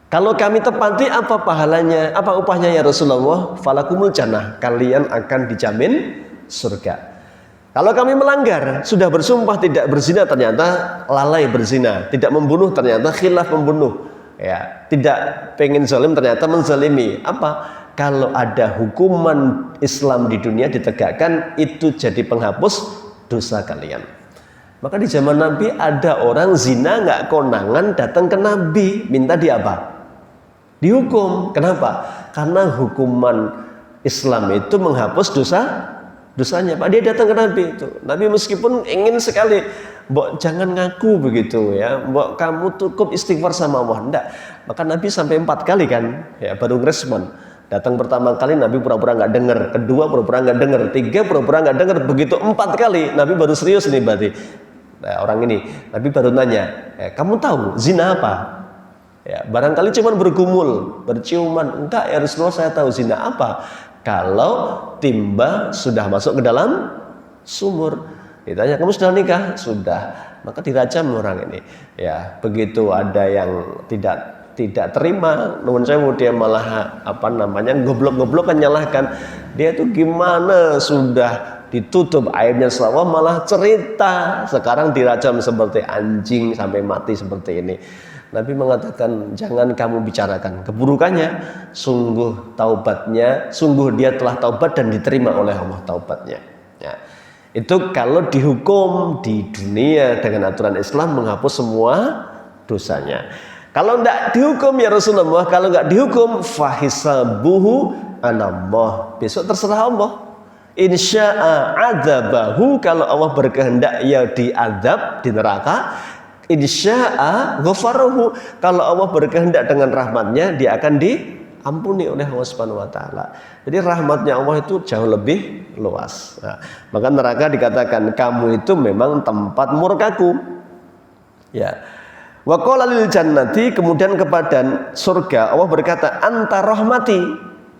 Kalau kami tepati, apa pahalanya, apa upahnya ya Rasulullah? Falakumul jannah, kalian akan dijamin surga. Kalau kami melanggar, sudah bersumpah tidak berzina, ternyata lalai berzina, tidak membunuh, ternyata khilaf membunuh. Ya, tidak pengen zalim, ternyata menzalimi. Apa? Kalau ada hukuman Islam di dunia ditegakkan, itu jadi penghapus dosa kalian. Maka di zaman Nabi ada orang zina nggak konangan datang ke Nabi minta dia apa? Dihukum. Kenapa? Karena hukuman Islam itu menghapus dosanya. Pak, dia datang ke Nabi itu. Nabi meskipun ingin sekali, mbok jangan ngaku begitu ya, mbok kamu cukup istighfar sama Allah. Enggak. Maka Nabi sampai 4 kali kan, ya baru respon. Datang pertama kali Nabi pura-pura nggak dengar, kedua pura-pura nggak dengar, tiga pura-pura nggak dengar, begitu 4 kali Nabi baru serius nih berarti. Nah, orang ini Nabi baru nanya, kamu tahu zina apa? Ya, barangkali cuma bergumul, berciuman. Enggak ya Rasulullah, saya tahu zina apa. Kalau timba sudah masuk ke dalam sumur. Ditanya, kamu sudah nikah? Sudah. Maka dirajam orang ini. Ya, begitu ada yang tidak terima, nuwun sewu, dia malah goblok-goblok kan nyalahkan. Dia tuh gimana sudah ditutup aibnya selama malah cerita sekarang dirajam seperti anjing sampai mati seperti ini. Nabi mengatakan, jangan kamu bicarakan keburukannya, sungguh taubatnya, sungguh dia telah taubat dan diterima oleh Allah taubatnya. Ya. Itu kalau dihukum di dunia dengan aturan Islam menghapus semua dosanya. Kalau tidak dihukum ya Rasulullah, kalau nggak dihukum fahisabuhu anallah, besok terserah Allah. Insya'a adzabahu, kalau Allah berkehendak ya diazab di neraka. Insya'a ghafarahu, kalau Allah berkehendak dengan rahmatnya dia akan diampuni oleh Allah Subhanahu wa taala. Jadi rahmatnya Allah itu jauh lebih luas. Nah, maka neraka dikatakan kamu itu memang tempat murkaku. Ya. Wa qala lil jannati, kemudian kepada surga Allah berkata, anta rahmati,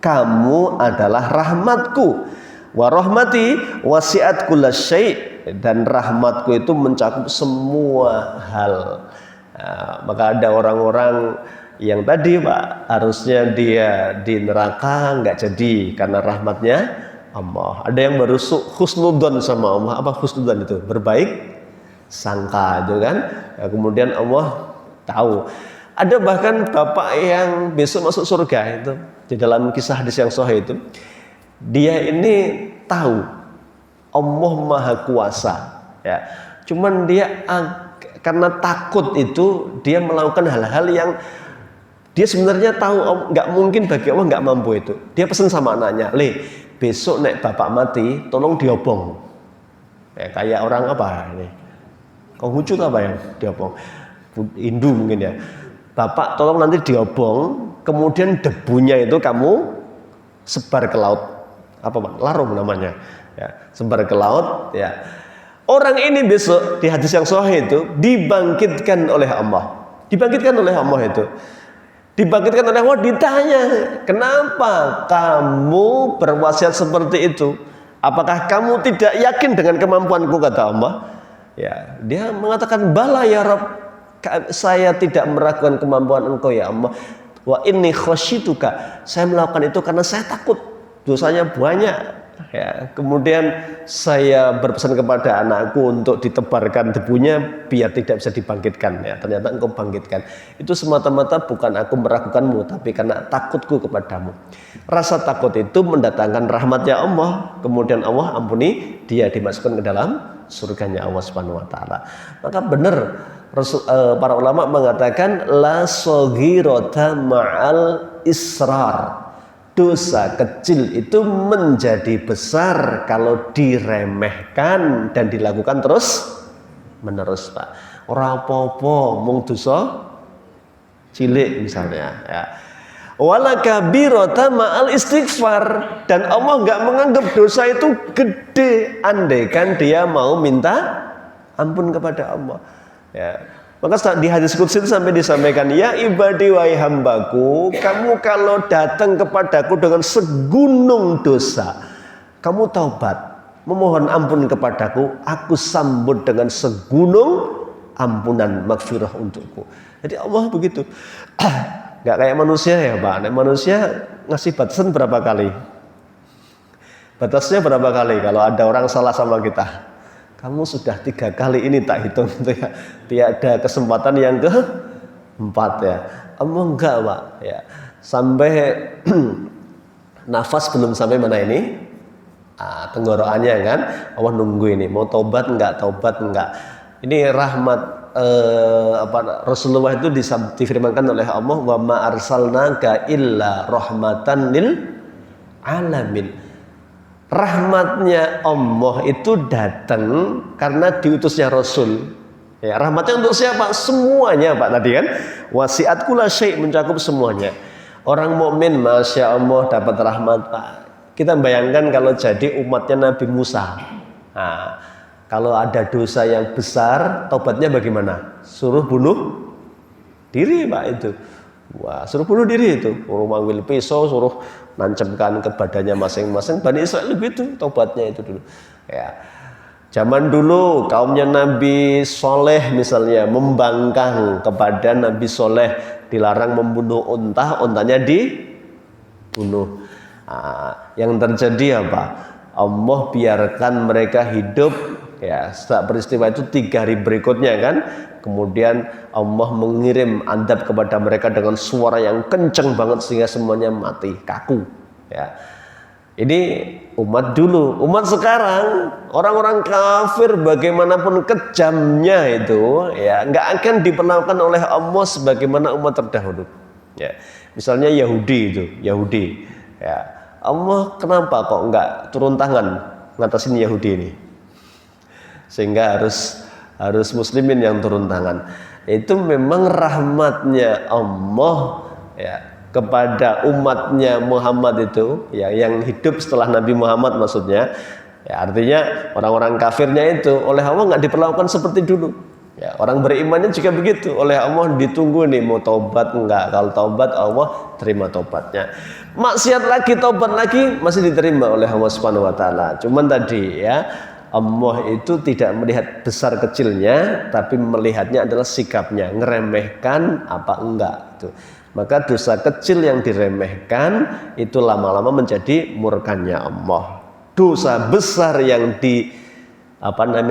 kamu adalah rahmatku. Wa rahmati wasi'at kullasyai', dan rahmatku itu mencakup semua hal. Nah, maka ada orang-orang yang tadi Pak, harusnya dia di neraka nggak jadi karena rahmatnya Allah. Ada yang baru husnudzon sama Allah. Apa husnudzon itu? Berbaik sangka itu kan. Ya, kemudian Allah tahu. Ada bahkan bapak yang besok masuk surga itu, di dalam kisah hadis yang sahih itu, dia ini tahu Allah Maha Kuasa, ya. Cuman dia karena takut itu dia melakukan hal-hal yang dia sebenarnya tahu nggak mungkin bagi Allah, nggak mampu itu. Dia pesan sama anaknya, besok nek bapak mati, tolong diobong. Ya, kayak orang apa ini? Konghucu apa yang diobong? Hindu mungkin ya. Bapak tolong nanti diobong, kemudian debunya itu kamu sebar ke laut. Apa Pak? Larung namanya. Ya, sebar ke laut, ya. Orang ini besok di hadis yang sahih itu dibangkitkan oleh Allah. Dibangkitkan oleh Allah itu. Dibangkitkan oleh Allah, ditanya, "Kenapa kamu berwasiat seperti itu? Apakah kamu tidak yakin dengan kemampuanku?" kata Allah. Ya, dia mengatakan, "Bala ya Rabb, saya tidak meragukan kemampuan Engkau ya Allah. Wa inni khasyituka, saya melakukan itu karena saya takut dosanya banyak." Ya, kemudian saya berpesan kepada anakku untuk ditebarkan debunya biar tidak bisa dibangkitkan. Ya, ternyata engkau bangkitkan. Itu semata-mata bukan aku meragukanmu, tapi karena takutku kepadamu. Rasa takut itu mendatangkan rahmatnya Allah. Kemudian Allah ampuni, dia dimasukkan ke dalam surganya Allah Subhanahu wa taala. Maka benar para ulama mengatakan la saghirata ma'al israr. Dosa kecil itu menjadi besar kalau diremehkan dan dilakukan terus menerus, Pak. Ora apa-apa mung dosa cilik misalnya, ya. Wala kabirata ma'al istighfar, dan Allah nggak menganggap dosa itu gede andaikan dia mau minta ampun kepada Allah, ya. Maka di hadis qudsi itu sampai disampaikan, ya ibadi wahai hambaku, kamu kalau datang kepadaku dengan segunung dosa, kamu taubat, memohon ampun kepadaku, aku sambut dengan segunung ampunan maghfirah untukku. Jadi Allah begitu. Gak kayak manusia ya Pak. Manusia ngasih batasan berapa kali? Batasnya berapa kali kalau ada orang salah sama kita? Kamu sudah 3 kali ini tak hitung itu ya. Tiada kesempatan yang keempat ya. Allah enggak Pak ya. Sampai nafas belum sampai mana ini? Tenggorokannya kan. Allah nunggu ini. Mau taubat enggak? Taubat enggak? Ini rahmat Rasulullah itu difirmankan oleh Allah, wa ma arsalnaka illa rahmatan lil alamin. Rahmatnya Allah itu datang karena diutusnya Rasul. Ya, rahmatnya untuk siapa? Semuanya, Pak, tadi kan. Wasi'at kulla syai', mencakup semuanya. Orang mukmin, masya Allah, dapat rahmat, Pak. Kita bayangkan kalau jadi umatnya Nabi Musa. Nah, kalau ada dosa yang besar, tobatnya bagaimana? Suruh bunuh diri, Pak, itu. Wah, suruh bunuh diri itu. Suruh manggil pisau, suruh nancapkan ke badannya masing-masing. Bani Israel begitu tobatnya itu dulu. Ya. Zaman dulu kaumnya Nabi Soleh misalnya membangkang kepada Nabi Soleh, dilarang membunuh unta, untanya dibunuh. Nah, yang terjadi apa? Allah biarkan mereka hidup. Ya, setelah peristiwa itu 3 hari berikutnya kan, kemudian Allah mengirim adab kepada mereka dengan suara yang kenceng banget sehingga semuanya mati, kaku. Ya, ini umat dulu. Umat sekarang, orang-orang kafir bagaimanapun kejamnya itu, ya nggak akan diperlakukan oleh Allah sebagaimana umat terdahulu. Ya, misalnya Yahudi itu, Yahudi. Ya, Allah kenapa kok nggak turun tangan ngatasin Yahudi ini? Sehingga harus muslimin yang turun tangan. Itu memang rahmatnya Allah ya kepada umatnya Muhammad itu, ya yang hidup setelah Nabi Muhammad maksudnya. Ya, artinya orang-orang kafirnya itu oleh Allah nggak diperlakukan seperti dulu. Ya, orang berimannya juga begitu. Oleh Allah ditunggu nih mau taubat enggak. Kalau taubat Allah terima taubatnya. Maksiat lagi, taubat lagi masih diterima oleh Allah Subhanahu wa taala. Cuman tadi ya, Allah itu tidak melihat besar kecilnya, tapi melihatnya adalah sikapnya, ngeremehkan apa enggak itu. Maka dosa kecil yang diremehkan itu lama-lama menjadi murkanya Allah. Dosa besar yang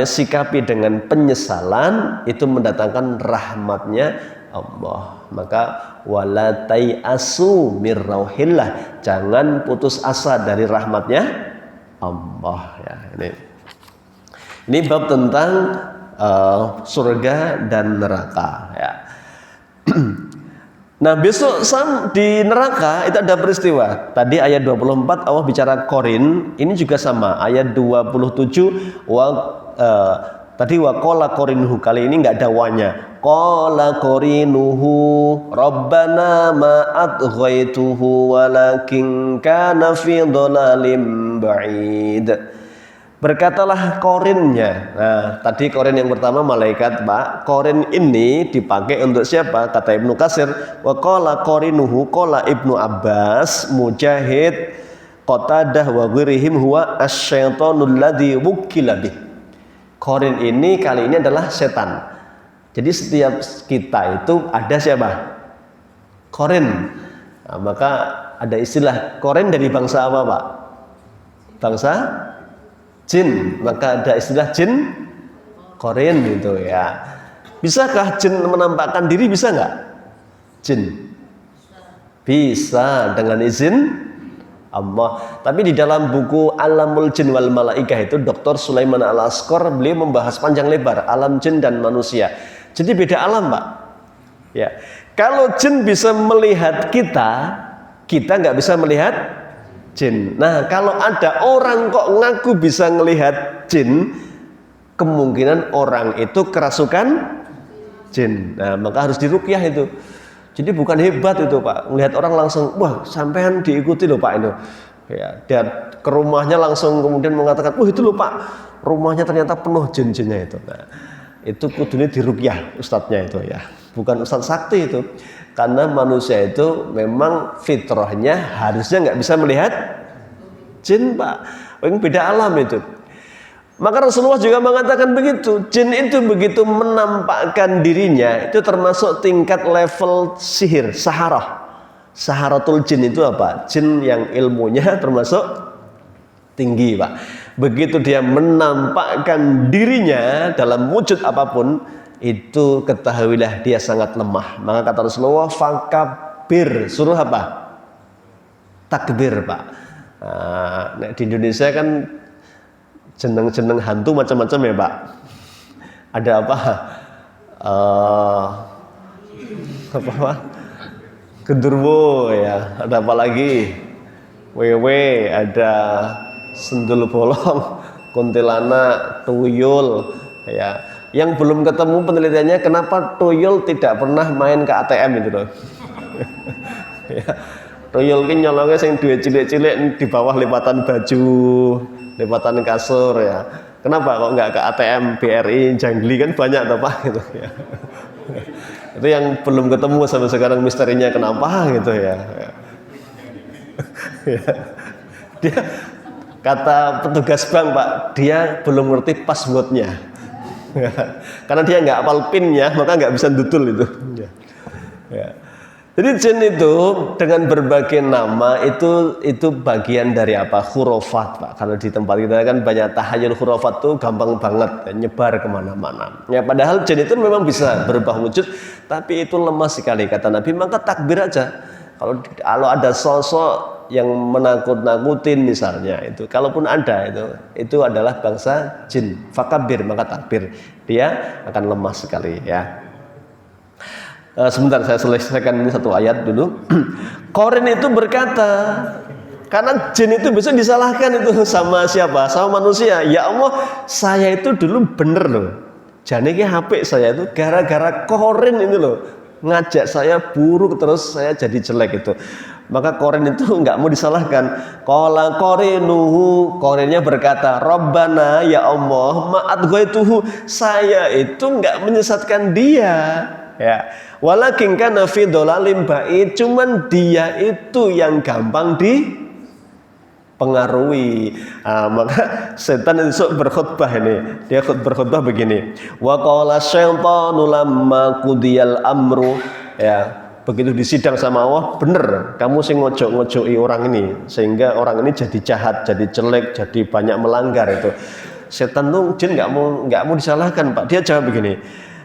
sikapi dengan penyesalan itu mendatangkan rahmatnya Allah. Maka wala tai'asu mir rauhillah, jangan putus asa dari rahmatnya Allah ya. Ini bab tentang surga dan neraka ya. Nah, besok di neraka itu ada peristiwa. Tadi ayat 24 Allah bicara Korin, ini juga sama. Ayat 27 tadi waqala qorinuhu, kali ini enggak ada wanya. Qala qorinuhu rabbana ma atghaituhu walakin kana fi dhalalim ba'id. Berkatalah korinnya. Nah, tadi korin yang pertama malaikat, Pak. Korin ini dipakai untuk siapa? Kata Ibnu Katsir, wa qala qorinuhu, qala Ibnu Abbas, Mujahid, Qatadah wa ghairihim huwa asy-syaitonul ladzi wukila bih. Korin ini kali ini adalah setan. Jadi setiap kita itu ada siapa? Korin. Nah, maka ada istilah korin dari bangsa apa, Pak? Bangsa jin, maka ada istilah jin korin gitu ya. Bisakah jin menampakkan diri? Bisa nggak? Jin bisa dengan izin Allah. Tapi di dalam buku Alamul Jin wal Malaikah itu Dr. Sulaiman Al-Asqar beliau membahas panjang lebar alam jin dan manusia. Jadi beda alam, Pak. Ya, kalau jin bisa melihat kita nggak bisa melihat jin. Nah, kalau ada orang kok ngaku bisa ngelihat jin, kemungkinan orang itu kerasukan jin. Nah, maka harus diruqyah itu. Jadi bukan hebat itu, Pak. Melihat orang langsung, wah, sampean diikuti loh, Pak itu. Ya, dia ke rumahnya langsung kemudian mengatakan, wah itu loh, Pak, rumahnya ternyata penuh jin-jinnya itu. Nah, itu kudunya diruqyah ustadznya itu ya. Bukan ustadz sakti itu. Karena manusia itu memang fitrahnya harusnya nggak bisa melihat jin, Pak. Yang beda alam itu. Maka Rasulullah juga mengatakan begitu. Jin itu begitu menampakkan dirinya, itu termasuk tingkat level sihir, saharah. Saharatul jin itu apa? Jin yang ilmunya termasuk tinggi, Pak. Begitu dia menampakkan dirinya dalam wujud apapun, itu ketahuilah dia sangat lemah. Maka kata Rasulullah, fakabir, suruh apa? Takbir, Pak. Nah, di Indonesia kan jeneng-jeneng hantu macam-macam ya, Pak. Ada apa? Apa? Genderuwo ya. Ada apa lagi? wewe, ada sendul bolong, kuntilanak, tuyul, ya. Yang belum ketemu penelitiannya kenapa tuyul tidak pernah main ke ATM itu loh. Ya. Tuyul ki nyolongnya sing duwe cilik-cilik di bawah lipatan baju, lipatan kasur ya. Kenapa kok nggak ke ATM BRI Jangli kan banyak toh Pak gitu ya. Itu yang belum ketemu sampai sekarang misterinya kenapa gitu ya. Ya. Dia kata petugas bank Pak, dia belum ngerti passwordnya. Karena dia nggak hafal pinnya, maka nggak bisa dudul itu. Ya. Jadi jin itu dengan berbagai nama itu bagian dari apa? Khurafat Pak. Kalau di tempat kita kan banyak tahayul khurafat tuh gampang banget ya, nyebar kemana-mana. Ya padahal jin itu memang bisa berubah wujud, tapi itu lemah sekali kata Nabi. Maka takbir aja. Kalau ada sosok yang menakut-nakutin misalnya itu, kalaupun ada itu adalah bangsa jin. Fakabir maka takbir, dia akan lemah sekali ya. Sebentar saya selesaikan ini satu ayat dulu. Qarin itu berkata, karena jin itu bisa disalahkan itu sama siapa? Sama manusia. Ya Allah, saya itu dulu bener loh. Jane ki HP saya itu gara-gara Qarin ini loh. Ngajak saya buruk terus saya jadi jelek itu. Maka Qarin itu nggak mau disalahkan. Qala qarinuhu, Qarinnya berkata, Rabbana ya Allah, ma'adghaituhu, saya itu nggak menyesatkan dia. Ya, walakin kana fi dhalalim ba'id, cuman dia itu yang gampang dipengaruhi. Maka setan itu berkhutbah ini. Dia berkhutbah begini. Wa qala syaitanu lamma qudiyal amru, ya, begitu disidang sama Allah, bener kamu sing ngojok-ngojoki orang ini sehingga orang ini jadi jahat, jadi jelek, jadi banyak melanggar itu. Setan tuh jin nggak mau disalahkan Pak. Dia jawab begini,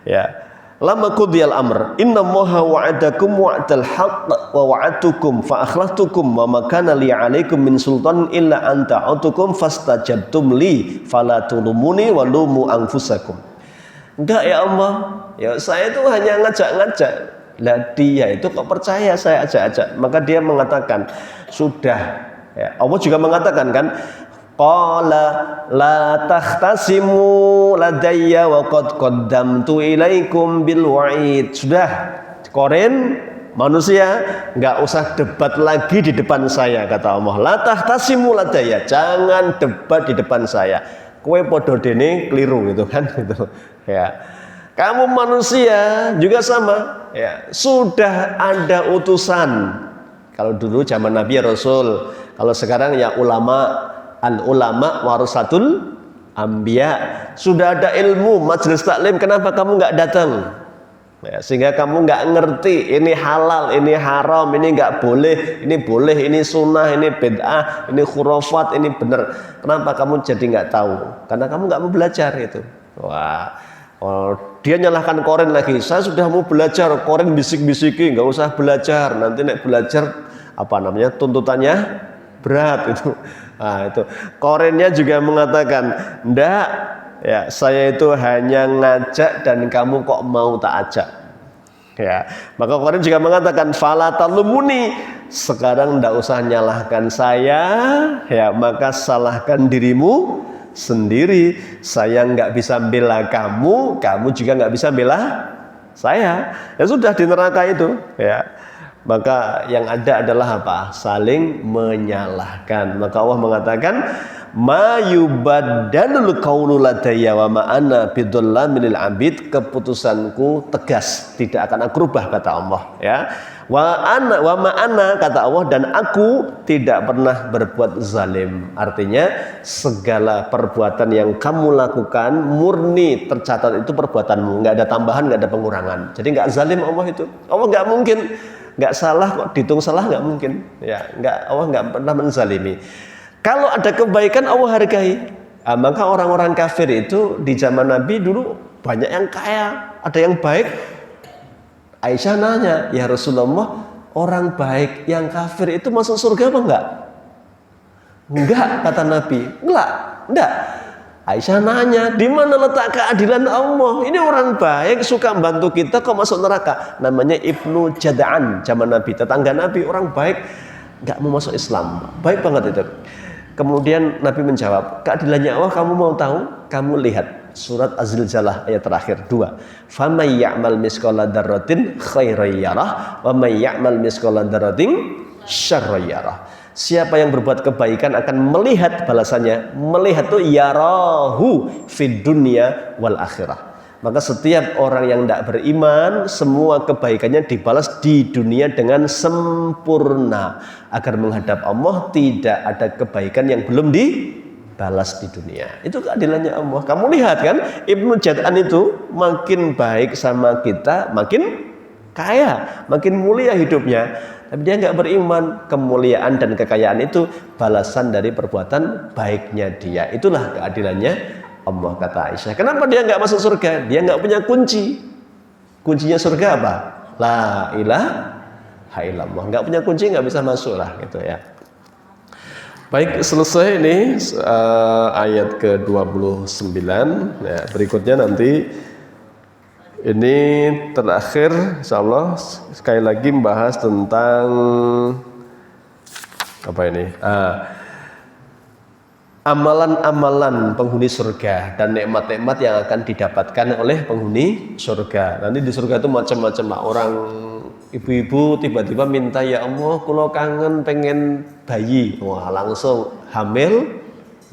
ya. Lama qudiyal amr, inna moha wa'adakum wa'adal haqq wa wa'atukum fa akhlaftukum wa makana li 'alaikum min sultan illa anta atukum fastajabtum li fala tulumuni wa lumu anfusakum. Enggak ya Allah, ya saya itu hanya ngajak-ngajak. Lah dia itu kok percaya saya ajak-ajak. Maka dia mengatakan, sudah ya. Allah juga mengatakan kan, qala la takhtasimu ladayya wa qad qaddamtu ilaikum bil wa'id. Sudah, Qarin manusia nggak usah debat lagi di depan saya kata Allah. La takhtasimu ladayya, jangan debat di depan saya. Kowe podo dene keliru gitu kan gitu. Ya. Kamu manusia juga sama, ya. Sudah ada utusan. Kalau dulu zaman Nabi ya Rasul, kalau sekarang ya ulama. Al-ulama warasatul anbiya. Sudah ada ilmu majelis taklim, kenapa kamu nggak datang? Ya, sehingga kamu nggak ngerti ini halal, ini haram, ini nggak boleh, ini boleh, ini sunnah, ini bid'ah, ini khurafat, ini benar. Kenapa kamu jadi nggak tahu? Karena kamu nggak mau belajar itu. Wah, dia nyalahkan Qarin lagi. Saya sudah mau belajar, Qarin bisik-bisiki, nggak usah belajar. Nanti nek belajar apa namanya tuntutannya berat itu. Nah, itu Qarinnya juga mengatakan, ndak, ya saya itu hanya ngajak dan kamu kok mau tak ajak. Ya, maka Qarin juga mengatakan, fala talumuni, sekarang ndak usah nyalahkan saya, ya maka salahkan dirimu sendiri. Saya nggak bisa bela kamu, kamu juga nggak bisa bela saya. Ya sudah di neraka itu, ya. Maka yang ada adalah apa? Saling menyalahkan. Maka Allah mengatakan, ma yubaddalul qawlu ladayya wa ma ana bidzallaminil abid, keputusanku tegas, tidak akan aku rubah kata Allah, ya. Wa ma ana kata Allah, dan aku tidak pernah berbuat zalim. Artinya segala perbuatan yang kamu lakukan murni tercatat itu perbuatanmu, nggak ada tambahan, nggak ada pengurangan. Jadi nggak zalim Allah itu. Allah nggak mungkin nggak salah kok, dihitung salah nggak mungkin, ya. Allah nggak pernah menzalimi. Kalau ada kebaikan Allah hargai. Maka orang-orang kafir itu di zaman Nabi dulu banyak yang kaya, ada yang baik. Aisyah nanya, ya Rasulullah, orang baik yang kafir itu masuk surga apa enggak? Enggak, kata Nabi. Enggak. Aisyah nanya, di mana letak keadilan Allah? Ini orang baik, suka membantu kita, kok masuk neraka? Namanya Ibnu Jada'an, zaman Nabi, tetangga Nabi, orang baik. nggak mau masuk Islam. Baik banget itu. Kemudian Nabi menjawab, keadilannya Allah kamu mau tahu? Kamu lihat surat Az-Zilzalah ayat terakhir 2. Faman ya'mal misqala dzarratin khairan yarah wa may ya'mal misqala dzarratin syarran yarah. Siapa yang berbuat kebaikan akan melihat balasannya. Melihat itu yarahu fid dunya wal akhirah. Maka setiap orang yang tidak beriman, semua kebaikannya dibalas di dunia dengan sempurna. Agar menghadap Allah tidak ada kebaikan yang belum dibalas di dunia. Itu keadilannya Allah. Kamu lihat kan, Ibnu Jad'an itu makin baik sama kita, makin kaya, makin mulia hidupnya. Tapi dia nggak beriman. Kemuliaan dan kekayaan itu balasan dari perbuatan baiknya dia. Itulah keadilannya Allah, kata Aisyah. Kenapa dia nggak masuk surga? Dia nggak punya kunci. Kuncinya surga apa? La ilaha illallah. Nggak punya kunci nggak bisa masuk lah, gitu ya. Baik, selesai ini ayat ke-29. Ya, berikutnya nanti ini terakhir, insyaallah sekali lagi membahas tentang apa ini? Amalan-amalan penghuni surga dan nikmat-nikmat yang akan didapatkan oleh penghuni surga. Nanti di surga itu macam-macam lah. Orang ibu-ibu tiba-tiba minta, ya Allah, kulo kangen pengen bayi. Wah, langsung hamil,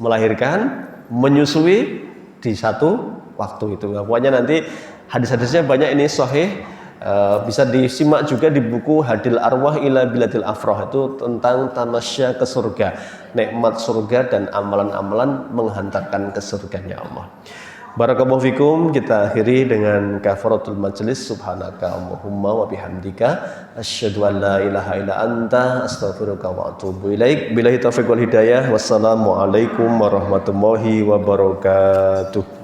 melahirkan, menyusui di satu waktu itu. Nah, pokoknya nanti hadis-hadisnya banyak ini sahih. Bisa disimak juga di buku Hadil Arwah ila Biladil Afrah, itu tentang tamasya ke surga, nikmat surga dan amalan-amalan menghantarkan ke surganya Allah. Barakallahu fikum. Kita akhiri dengan kafaratul majlis. Subhanaka Allahumma wa bihamdika asyhadu an la ilaha illa anta astaghfiruka wa atubu ilaik. Billahi taufiq wal hidayah. Wassalamualaikum warahmatullahi wabarakatuh.